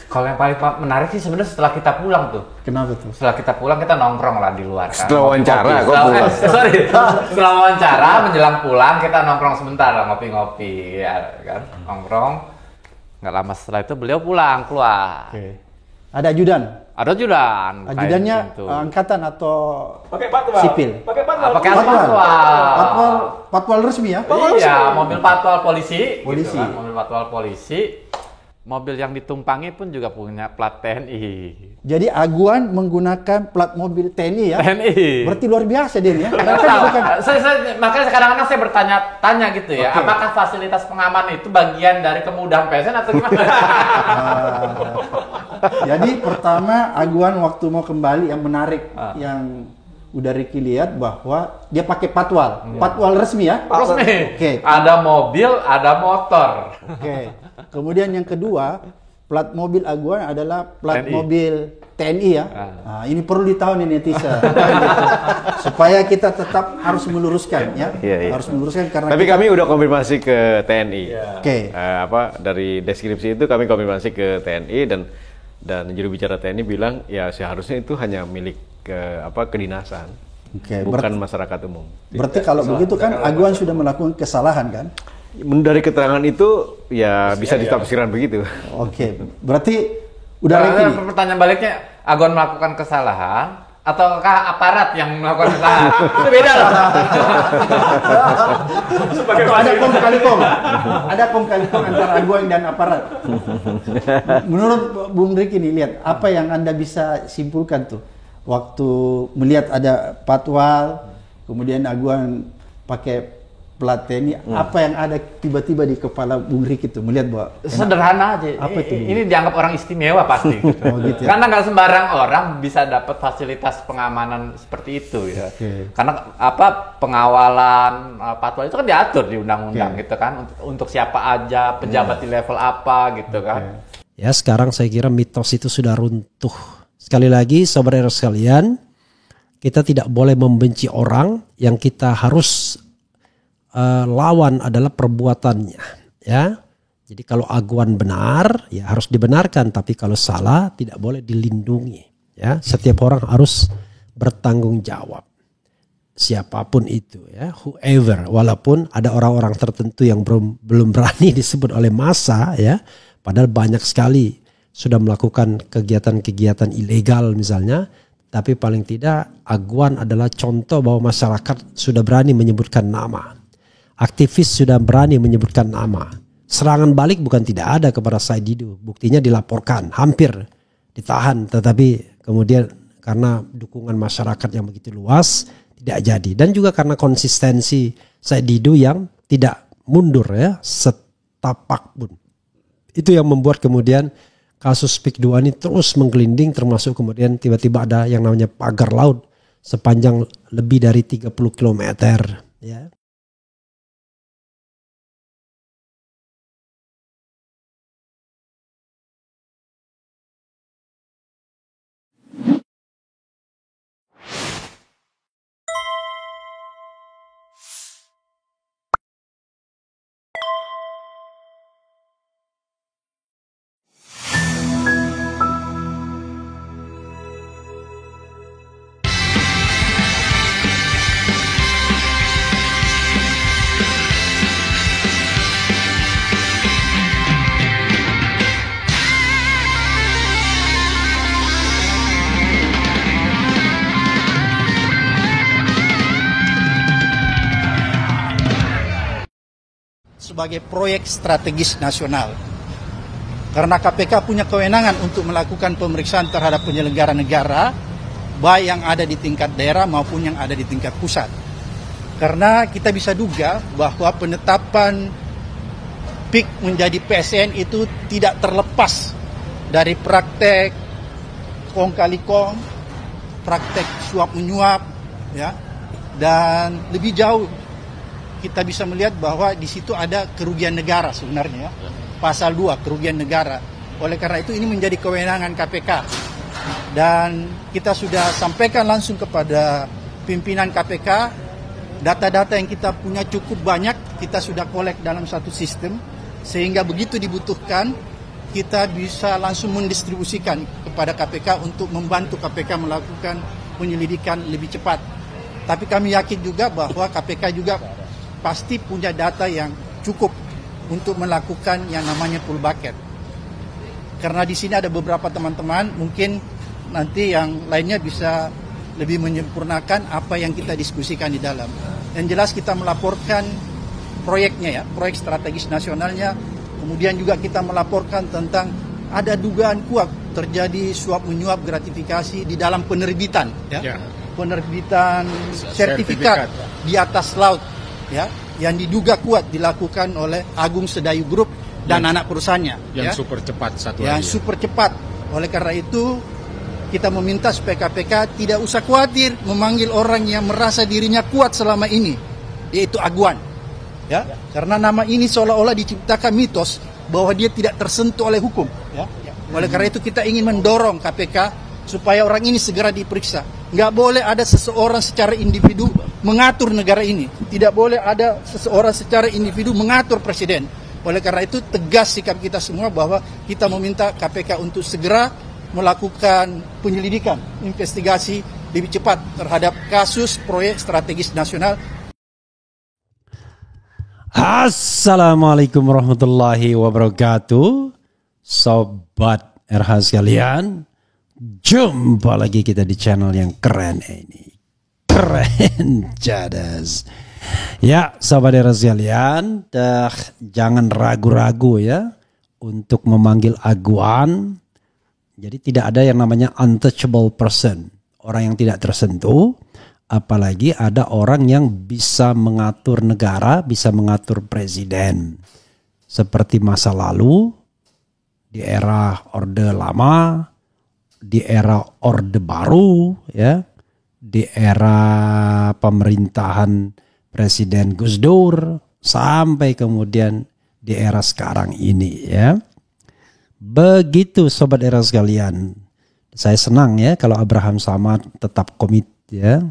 Kalau yang paling menarik sih sebenarnya setelah kita pulang tuh. Kenapa tuh? Setelah kita pulang kita nongkrong lah di luar kan. Setelah wawancara kok pulang. Setelah wawancara menjelang pulang kita nongkrong sebentar lah, ngopi-ngopi ya kan. Nongkrong. Nggak lama setelah itu beliau pulang keluar. Oke. Ada ajudan? Ada ajudan. Ajudannya angkatan atau pakai patwal? sipil? Pakai patwal. Pakai patwal. Patwal resmi ya? Iya, mobil patwal polisi. Polisi. Gitu kan, mobil patwal polisi. Mobil yang ditumpangi pun juga punya plat TNI. Jadi Aguan menggunakan plat mobil TNI ya? TNI. Berarti luar biasa dia ya? Makanya kadang-kadang saya bertanya-tanya gitu ya, apakah fasilitas pengaman itu bagian dari kemudahan PSN atau gimana? Jadi pertama Aguan waktu mau kembali yang menarik yang udah Ricky lihat bahwa dia pakai patwal. Patwal resmi ya? Resmi. Oke. Ada mobil, ada motor. Oke. Kemudian yang kedua, plat mobil Aguan adalah plat TNI. mobil TNI ya. Nah, ini perlu ditahu nih netizen. Supaya kita tetap harus meluruskan ya. Iya. Harus meluruskan karena Tapi kami udah konfirmasi ke TNI. Oke. Dari deskripsi itu kami konfirmasi ke TNI dan juru bicara TNI bilang ya seharusnya itu hanya milik kedinasan. Oke, Bukan masyarakat umum. Berarti kalau begitu kan Aguan sudah melakukan kesalahan kan? Dari keterangan itu ya bisa ditafsirkan begitu. Oke. Berarti udah Ricky. Pertanyaan baliknya, Aguan melakukan kesalahan ataukah aparat yang melakukan kesalahan? Itu beda loh. Atau ada kong kali kong. Ada kong kali kong antara Aguan dan aparat. Menurut Bung Ricky nih, lihat apa yang Anda bisa simpulkan tuh waktu melihat ada patwal, kemudian Aguan pakai plat TNI, apa yang ada tiba-tiba di kepala Bung Ricky itu melihat bahwa sederhana aja. Apa itu? Ini dianggap orang istimewa pasti. Oh, gitu ya? Karena nggak sembarang orang bisa dapat fasilitas pengamanan seperti itu ya. Oke. Karena pengawalan patwal itu kan diatur di undang-undang gitu kan untuk siapa aja, pejabat di level apa gitu kan. Ya, sekarang saya kira mitos itu sudah runtuh. Sekali lagi saudara sekalian, kita tidak boleh membenci orang, yang kita harus lawan adalah perbuatannya, ya. Jadi kalau Aguan benar, ya harus dibenarkan, tapi kalau salah tidak boleh dilindungi, ya. Setiap orang harus bertanggung jawab, siapapun itu, ya, whoever. Walaupun ada orang-orang tertentu yang belum berani disebut oleh massa, ya, padahal banyak sekali sudah melakukan kegiatan-kegiatan ilegal misalnya. Tapi paling tidak Aguan adalah contoh bahwa masyarakat sudah berani menyebutkan nama. Aktivis sudah berani menyebutkan nama. Serangan balik bukan tidak ada kepada Said Didu. Buktinya dilaporkan, hampir ditahan. Tetapi kemudian karena dukungan masyarakat yang begitu luas, tidak jadi. Dan juga karena konsistensi Said Didu yang tidak mundur ya, setapak pun. Itu yang membuat kemudian kasus PIK 2 ini terus menggelinding, termasuk kemudian tiba-tiba ada yang namanya pagar laut sepanjang lebih dari 30 km. Ya. Sebagai proyek strategis nasional. Karena KPK punya kewenangan untuk melakukan pemeriksaan terhadap penyelenggara negara, baik yang ada di tingkat daerah maupun yang ada di tingkat pusat. Karena kita bisa duga bahwa penetapan PIK menjadi PSN itu tidak terlepas dari praktek kong kali kong, praktek suap menyuap, ya, dan lebih jauh kita bisa melihat bahwa di situ ada kerugian negara sebenarnya, pasal 2 kerugian negara. Oleh karena itu ini menjadi kewenangan KPK dan kita sudah sampaikan langsung kepada pimpinan KPK. Data-data yang kita punya cukup banyak, kita sudah kolek dalam satu sistem sehingga begitu dibutuhkan kita bisa langsung mendistribusikan kepada KPK untuk membantu KPK melakukan penyelidikan lebih cepat. Tapi kami yakin juga bahwa KPK juga pasti punya data yang cukup untuk melakukan yang namanya full bucket. Karena di sini ada beberapa teman-teman, mungkin nanti yang lainnya bisa lebih menyempurnakan apa yang kita diskusikan di dalam. Yang jelas kita melaporkan proyeknya ya, proyek strategis nasionalnya. Kemudian juga kita melaporkan tentang ada dugaan kuat terjadi suap menyuap gratifikasi di dalam penerbitan ya. Penerbitan sertifikat di atas laut ya, yang diduga kuat dilakukan oleh Agung Sedayu Group dan anak perusahaannya yang ya. super cepat satu yang lagi. Super cepat. Oleh karena itu kita meminta supaya KPK tidak usah khawatir memanggil orang yang merasa dirinya kuat selama ini, yaitu Aguan. Ya, karena nama ini seolah-olah diciptakan mitos bahwa dia tidak tersentuh oleh hukum. Ya. Oleh karena itu kita ingin mendorong KPK supaya orang ini segera diperiksa. Nggak boleh ada seseorang secara individu mengatur negara ini. Tidak boleh ada seseorang secara individu mengatur presiden. Oleh karena itu tegas sikap kita semua bahwa kita meminta KPK untuk segera melakukan penyelidikan, investigasi lebih cepat terhadap kasus proyek strategis nasional. Assalamualaikum warahmatullahi wabarakatuh. Sobat RH sekalian, jumpa lagi kita di channel yang keren ini. Keren jadas. Ya, sobat RH sekalian, jangan ragu-ragu ya untuk memanggil Aguan. Jadi tidak ada yang namanya untouchable person, orang yang tidak tersentuh. Apalagi ada orang yang bisa mengatur negara, bisa mengatur presiden. Seperti masa lalu, di era Orde Lama, di era Orde Baru, ya, di era pemerintahan Presiden Gus Dur, sampai kemudian di era sekarang ini, ya. Begitu sobat era sekalian. Saya senang ya kalau Abraham Samad tetap komit ya.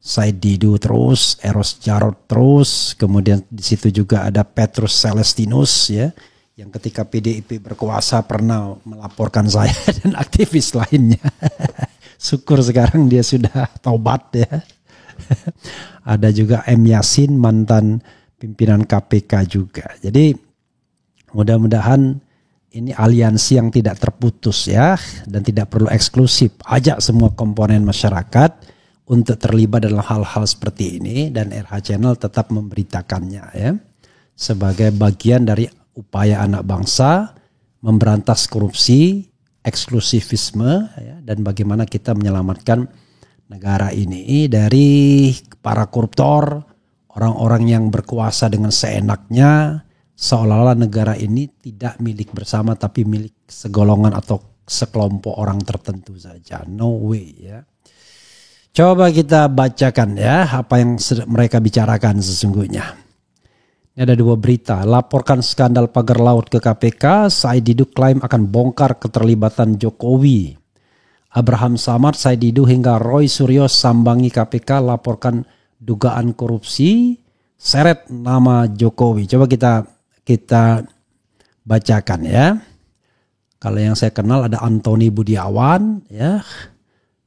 Said Didu terus, Eros Jarot terus, kemudian di situ juga ada Petrus Celestinus ya, yang ketika PDIP berkuasa pernah melaporkan saya dan aktivis lainnya. Syukur sekarang dia sudah taubat ya. Ada juga M. Yasin, mantan pimpinan KPK juga. Jadi mudah-mudahan ini aliansi yang tidak terputus ya, dan tidak perlu eksklusif. Ajak semua komponen masyarakat untuk terlibat dalam hal-hal seperti ini, dan RH Channel tetap memberitakannya ya, sebagai bagian dari upaya anak bangsa memberantas korupsi, eksklusivisme ya, dan bagaimana kita menyelamatkan negara ini dari para koruptor, orang-orang yang berkuasa dengan seenaknya, seolah-olah negara ini tidak milik bersama tapi milik segolongan atau sekelompok orang tertentu saja. No way ya. Coba kita bacakan ya apa yang mereka bicarakan sesungguhnya. Ini ada dua berita. Laporkan skandal pagar laut ke KPK, Said Didu klaim akan bongkar keterlibatan Jokowi. Abraham Samad, Said Didu hingga Roy Suryo sambangi KPK laporkan dugaan korupsi, seret nama Jokowi. Coba kita bacakan ya. Kalau yang saya kenal ada Antoni Budiawan ya.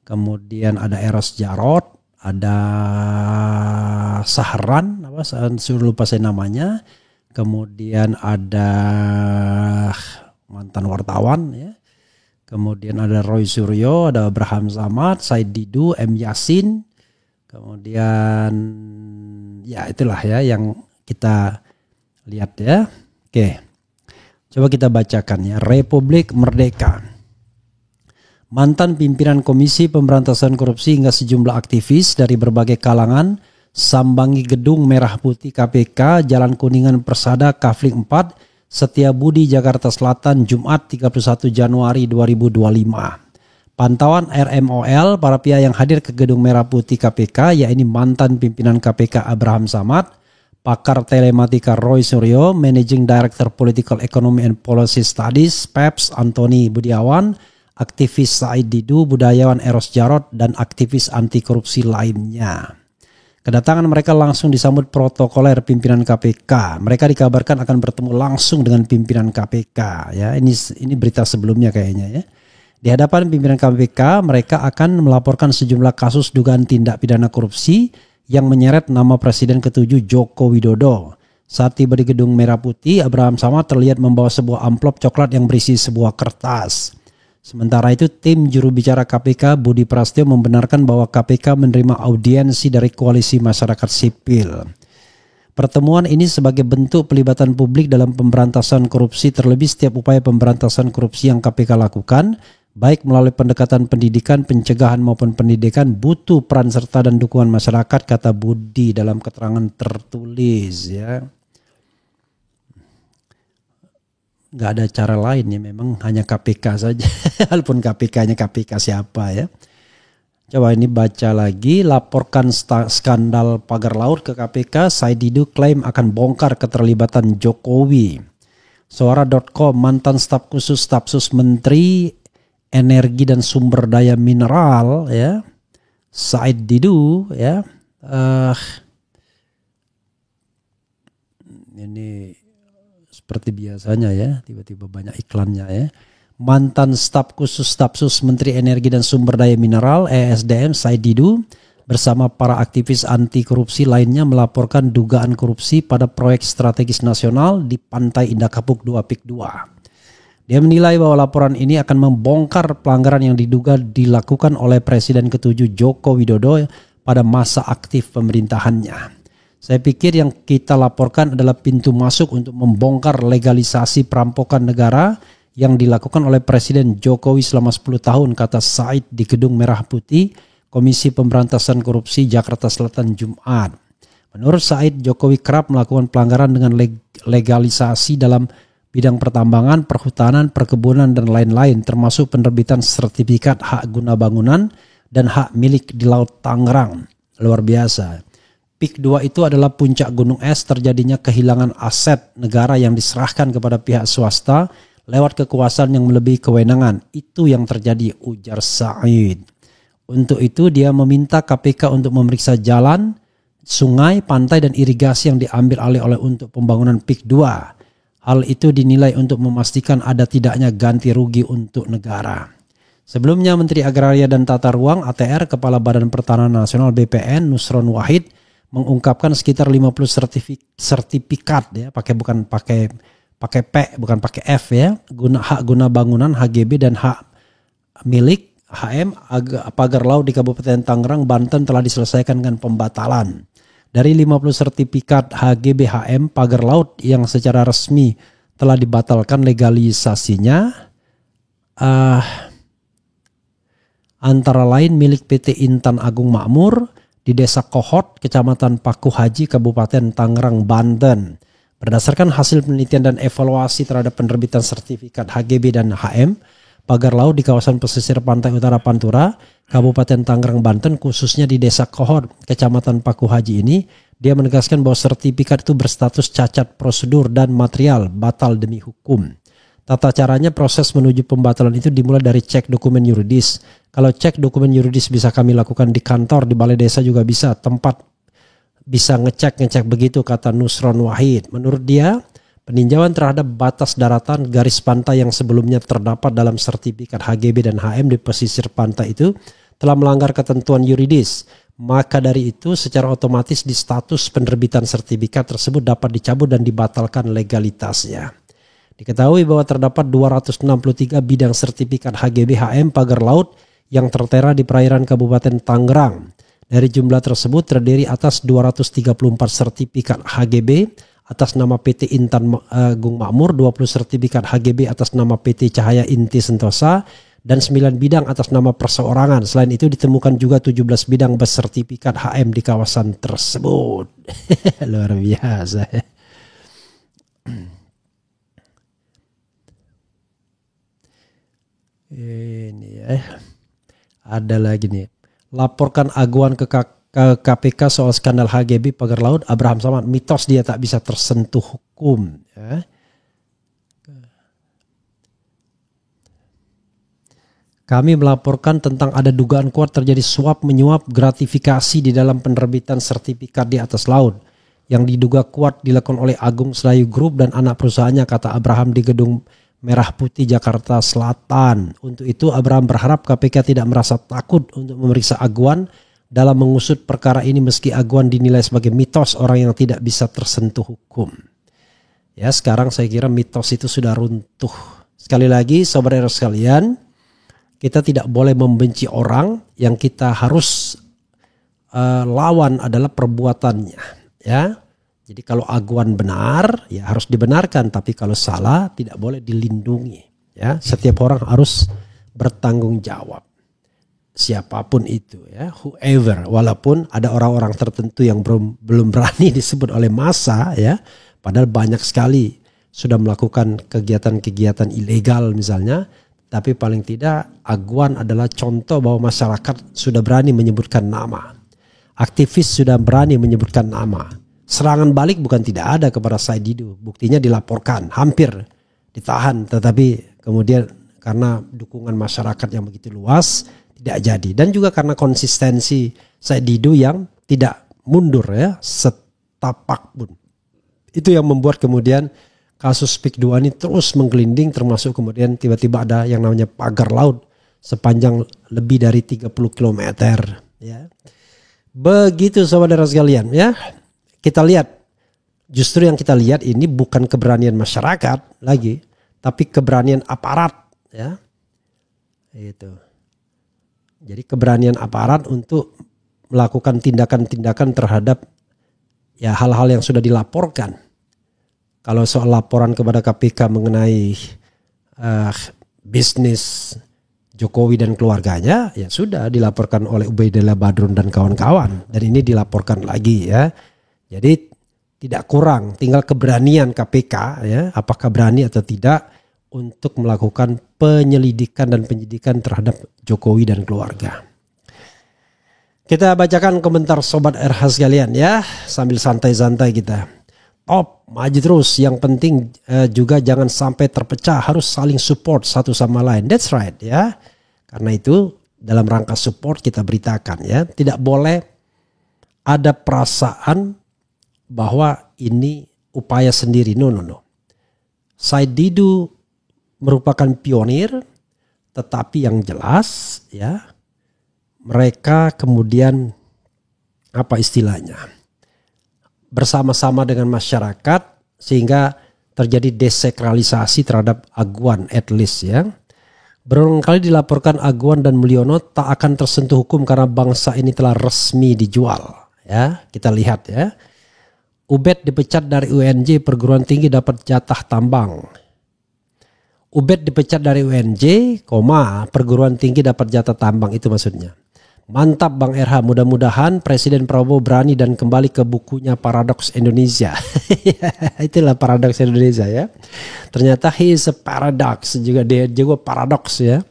Kemudian ada Eros Jarot, ada Sahran, lupa saya namanya. Kemudian ada mantan wartawan ya. Kemudian ada Roy Suryo, ada Abraham Samad, Said Didu, M. Yasin. Kemudian ya itulah ya yang kita lihat ya. Oke. Coba kita bacakan ya. Republik Merdeka. Mantan pimpinan Komisi Pemberantasan Korupsi hingga sejumlah aktivis dari berbagai kalangan sambangi gedung Merah Putih KPK Jalan Kuningan Persada Kafling 4 Setiabudi Jakarta Selatan Jumat 31 Januari 2025. Pantauan RMOL para pihak yang hadir ke gedung Merah Putih KPK yakni mantan pimpinan KPK Abraham Samad, pakar telematika Roy Suryo, Managing Director Political Economy and Policy Studies PEPS Antoni Budiawan, aktivis Said Didu, budayawan Eros Jarot, dan aktivis anti korupsi lainnya. Kedatangan mereka langsung disambut protokoler pimpinan KPK. Mereka dikabarkan akan bertemu langsung dengan pimpinan KPK. Ya, ini berita sebelumnya kayaknya ya. Di hadapan pimpinan KPK, mereka akan melaporkan sejumlah kasus dugaan tindak pidana korupsi yang menyeret nama Presiden ke-7 Joko Widodo. Saat tiba di Gedung Merah Putih, Abraham Samad terlihat membawa sebuah amplop coklat yang berisi sebuah kertas. Sementara itu, tim juru bicara KPK Budi Prasetyo membenarkan bahwa KPK menerima audiensi dari koalisi masyarakat sipil. Pertemuan ini sebagai bentuk pelibatan publik dalam pemberantasan korupsi, terlebih setiap upaya pemberantasan korupsi yang KPK lakukan, baik melalui pendekatan pendidikan, pencegahan maupun pendidikan, butuh peran serta dan dukungan masyarakat, kata Budi dalam keterangan tertulis ya. Nggak ada cara lain ya, memang hanya KPK saja. Walaupun KPK-nya KPK siapa ya. Coba ini baca lagi. Laporkan skandal pagar laut ke KPK, Said Didu klaim akan bongkar keterlibatan Jokowi. Suara.com, mantan staf khusus Stafsus Menteri Energi dan Sumber Daya Mineral ya, Said Didu ya. Ini seperti biasanya ya, tiba-tiba banyak iklannya ya. Mantan staf khusus Stafsus Menteri Energi dan Sumber Daya Mineral (ESDM) Said Didu bersama para aktivis anti korupsi lainnya melaporkan dugaan korupsi pada proyek strategis nasional di Pantai Indah Kapuk 2 Pik 2. Dia menilai bahwa laporan ini akan membongkar pelanggaran yang diduga dilakukan oleh Presiden ke-7 Joko Widodo pada masa aktif pemerintahannya. Saya pikir yang kita laporkan adalah pintu masuk untuk membongkar legalisasi perampokan negara yang dilakukan oleh Presiden Jokowi selama 10 tahun, kata Said di Gedung Merah Putih, Komisi Pemberantasan Korupsi Jakarta Selatan Jumat. Menurut Said, Jokowi kerap melakukan pelanggaran dengan legalisasi dalam bidang pertambangan, perhutanan, perkebunan, dan lain-lain, termasuk penerbitan sertifikat hak guna bangunan dan hak milik di Laut Tangerang. Luar biasa. Pik 2 itu adalah puncak gunung es terjadinya kehilangan aset negara yang diserahkan kepada pihak swasta lewat kekuasaan yang melebihi kewenangan. Itu yang terjadi, ujar Said. Untuk itu dia meminta KPK untuk memeriksa jalan, sungai, pantai, dan irigasi yang diambil alih oleh untuk pembangunan Pik 2. Hal itu dinilai untuk memastikan ada tidaknya ganti rugi untuk negara. Sebelumnya Menteri Agraria dan Tata Ruang (ATR) Kepala Badan Pertanahan Nasional (BPN) Nusron Wahid mengungkapkan sekitar 50 sertifikat ya, bukan pakai P, bukan pakai F ya, hak guna bangunan HGB dan hak milik HM pagar laut di Kabupaten Tangerang, Banten telah diselesaikan dengan pembatalan. Dari 50 sertifikat HGB HM pagar laut yang secara resmi telah dibatalkan legalisasinya, antara lain milik PT Intan Agung Makmur di Desa Kohot, Kecamatan Paku Haji, Kabupaten Tangerang, Banten. Berdasarkan hasil penelitian dan evaluasi terhadap penerbitan sertifikat HGB dan HM pagar laut di kawasan pesisir pantai utara Pantura, Kabupaten Tangerang, Banten, khususnya di Desa Kohot, Kecamatan Paku Haji ini, dia menegaskan bahwa sertifikat itu berstatus cacat prosedur dan material, batal demi hukum. Tata caranya proses menuju pembatalan itu dimulai dari cek dokumen yuridis. Kalau cek dokumen yuridis bisa kami lakukan di kantor, di balai desa juga bisa, tempat bisa ngecek begitu, kata Nusron Wahid. Menurut dia, peninjauan terhadap batas daratan garis pantai yang sebelumnya terdapat dalam sertifikat HGB dan HM di pesisir pantai itu telah melanggar ketentuan yuridis. Maka dari itu secara otomatis di status penerbitan sertifikat tersebut dapat dicabut dan dibatalkan legalitasnya. Diketahui bahwa terdapat 263 bidang sertifikat HGB HM pagar laut yang tertera di perairan Kabupaten Tangerang. Dari jumlah tersebut terdiri atas 234 sertifikat HGB atas nama PT Intan Agung Makmur, 20 sertifikat HGB atas nama PT Cahaya Inti Sentosa, dan 9 bidang atas nama perseorangan. Selain itu ditemukan juga 17 bidang bersertifikat HM di kawasan tersebut. Luar biasa. Ini ya. Ada lagi nih. Laporkan aguan ke KPK soal skandal HGB pagar laut. Abraham Samad, mitos dia tak bisa tersentuh hukum. Ya. Kami melaporkan tentang ada dugaan kuat terjadi suap menyuap gratifikasi di dalam penerbitan sertifikat di atas laut yang diduga kuat dilakukan oleh Agung Sedayu Group dan anak perusahaannya, kata Abraham di Gedung Merah Putih, Jakarta Selatan. Untuk itu Abraham berharap KPK tidak merasa takut untuk memeriksa Aguan dalam mengusut perkara ini meski Aguan dinilai sebagai mitos orang yang tidak bisa tersentuh hukum. Ya, sekarang saya kira mitos itu sudah runtuh. Sekali lagi saudara sekalian, kita tidak boleh membenci orang, yang kita harus lawan adalah perbuatannya. Ya, jadi kalau Aguan benar, ya harus dibenarkan. Tapi kalau salah, tidak boleh dilindungi. Ya, setiap orang harus bertanggung jawab. Siapapun itu, ya, whoever. Walaupun ada orang-orang tertentu yang belum berani disebut oleh massa, ya, padahal banyak sekali sudah melakukan kegiatan-kegiatan ilegal misalnya. Tapi paling tidak Aguan adalah contoh bahwa masyarakat sudah berani menyebutkan nama. Aktivis sudah berani menyebutkan nama. Serangan balik bukan tidak ada kepada Said Didu. Buktinya dilaporkan, hampir ditahan. Tetapi kemudian karena dukungan masyarakat yang begitu luas tidak jadi. Dan juga karena konsistensi Said Didu yang tidak mundur, ya, setapak pun. Itu yang membuat kemudian kasus PIK 2 ini terus menggelinding, termasuk kemudian tiba-tiba ada yang namanya pagar laut sepanjang lebih dari 30 km. Ya. Begitu saudara sekalian, ya. Kita lihat, justru yang kita lihat ini bukan keberanian masyarakat lagi, tapi keberanian aparat. Ya. Itu. Jadi keberanian aparat untuk melakukan tindakan-tindakan terhadap ya hal-hal yang sudah dilaporkan. Kalau soal laporan kepada KPK mengenai bisnis Jokowi dan keluarganya, ya sudah dilaporkan oleh Ubaidillah Badrun dan kawan-kawan. Dan ini dilaporkan lagi, ya. Jadi tidak kurang, tinggal keberanian KPK, ya, apakah berani atau tidak untuk melakukan penyelidikan dan penyidikan terhadap Jokowi dan keluarga. Kita bacakan komentar Sobat RH sekalian, ya, sambil santai-santai kita. Top, maju terus. Yang penting juga jangan sampai terpecah. Harus saling support satu sama lain. That's right, ya. Karena itu dalam rangka support kita beritakan, ya. Tidak boleh ada perasaan bahwa ini upaya sendiri. No. Said Didu merupakan pionir, tetapi yang jelas, ya, mereka kemudian apa istilahnya? Bersama-sama dengan masyarakat sehingga terjadi desakralisasi terhadap Aguan, at least, ya. Berulang kali dilaporkan Aguan dan Mulyono tak akan tersentuh hukum karena bangsa ini telah resmi dijual, ya. Kita lihat, ya. Ubed dipecat dari UNJ, perguruan tinggi dapat jatah tambang. Ubed dipecat dari UNJ, perguruan tinggi dapat jatah tambang, itu maksudnya. Mantap Bang RH, mudah-mudahan Presiden Prabowo berani dan kembali ke bukunya Paradoks Indonesia. Itulah Paradoks Indonesia, ya. Ternyata he is a paradox, juga dia juga paradoks, ya.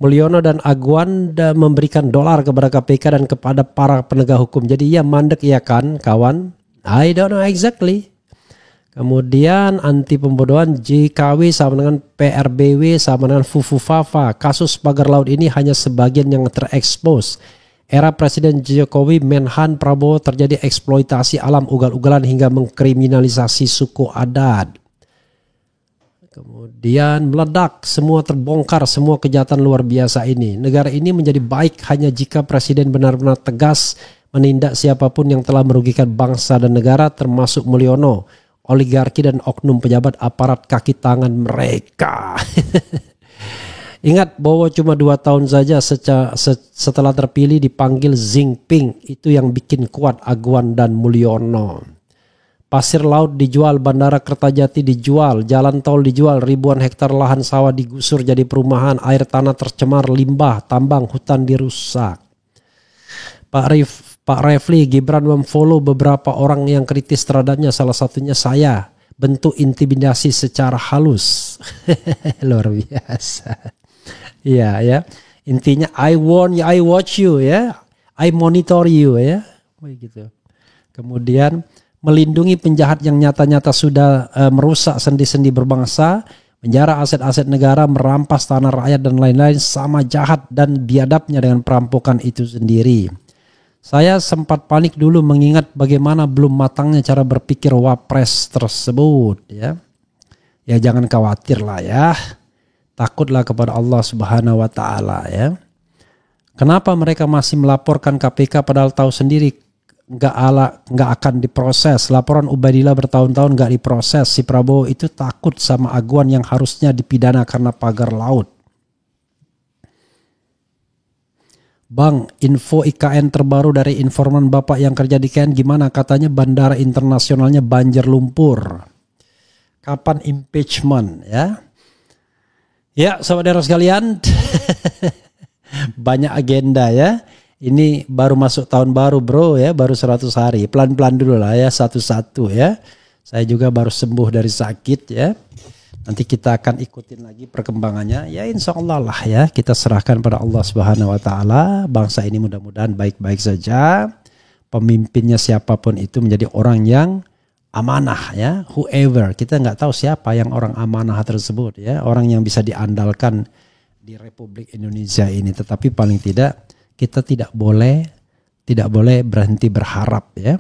Mulyono dan Aguan memberikan dolar kepada KPK dan kepada para penegak hukum. Jadi ya mandek, ya kan kawan? I don't know exactly. Kemudian anti pembodohan JKW sama dengan PRBW sama dengan Fufufafa. Kasus pagar laut ini hanya sebagian yang terekspos. Era Presiden Jokowi, Menhan Prabowo terjadi eksploitasi alam ugal-ugalan hingga mengkriminalisasi suku adat. Kemudian meledak, semua terbongkar, semua kejahatan luar biasa ini. Negara ini menjadi baik hanya jika Presiden benar-benar tegas menindak siapapun yang telah merugikan bangsa dan negara, termasuk Mulyono, oligarki dan oknum pejabat aparat kaki tangan mereka. Ingat bahwa cuma 2 tahun saja setelah terpilih dipanggil Jinping. Itu yang bikin kuat Aguan dan Mulyono. Pasir laut dijual, bandara Kertajati dijual, jalan tol dijual, ribuan hektar lahan sawah digusur jadi perumahan, air tanah tercemar, limbah, tambang, hutan dirusak. Pak Refli, Gibran memfollow beberapa orang yang kritis terhadapnya, salah satunya saya. Bentuk intimidasi secara halus. Luar biasa. Iya, ya. Intinya I warn you, I watch you, ya. I monitor you, ya. Begitu. Kemudian melindungi penjahat yang nyata-nyata sudah merusak sendi-sendi berbangsa. Menjara aset-aset negara, merampas tanah rakyat dan lain-lain sama jahat dan biadabnya dengan perampokan itu sendiri. Saya sempat panik dulu mengingat bagaimana belum matangnya cara berpikir wapres tersebut ya. Ya jangan khawatir lah ya. Takutlah kepada Allah Subhanahu wa taala ya. Kenapa mereka masih melaporkan KPK padahal tahu sendiri nggak akan diproses. Laporan Ubaidillah bertahun-tahun nggak diproses. Si Prabowo itu takut sama Aguan yang harusnya dipidana karena pagar laut. Bang, info IKN terbaru dari informan Bapak yang kerja di IKN gimana? Katanya bandara internasionalnya banjir lumpur. Kapan impeachment ya? Ya, saudara sekalian, banyak agenda ya. Ini baru masuk tahun baru bro ya, baru 100 hari. Pelan-pelan dulu lah ya, satu-satu ya. Saya juga baru sembuh dari sakit ya. Nanti kita akan ikutin lagi perkembangannya. Ya insya Allah lah ya, kita serahkan pada Allah Subhanahu wa taala. Bangsa ini mudah-mudahan baik-baik saja. Pemimpinnya siapapun itu menjadi orang yang amanah ya, whoever, kita nggak tahu siapa yang orang amanah tersebut ya, orang yang bisa diandalkan di Republik Indonesia ini. Tetapi paling tidak kita tidak boleh berhenti berharap ya.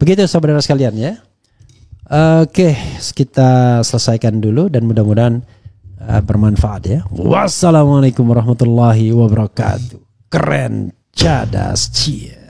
Begitu saudara sekalian ya. Oke, kita selesaikan dulu dan mudah-mudahan bermanfaat ya. Wassalamualaikum warahmatullahi wabarakatuh. Keren, cadas, cie.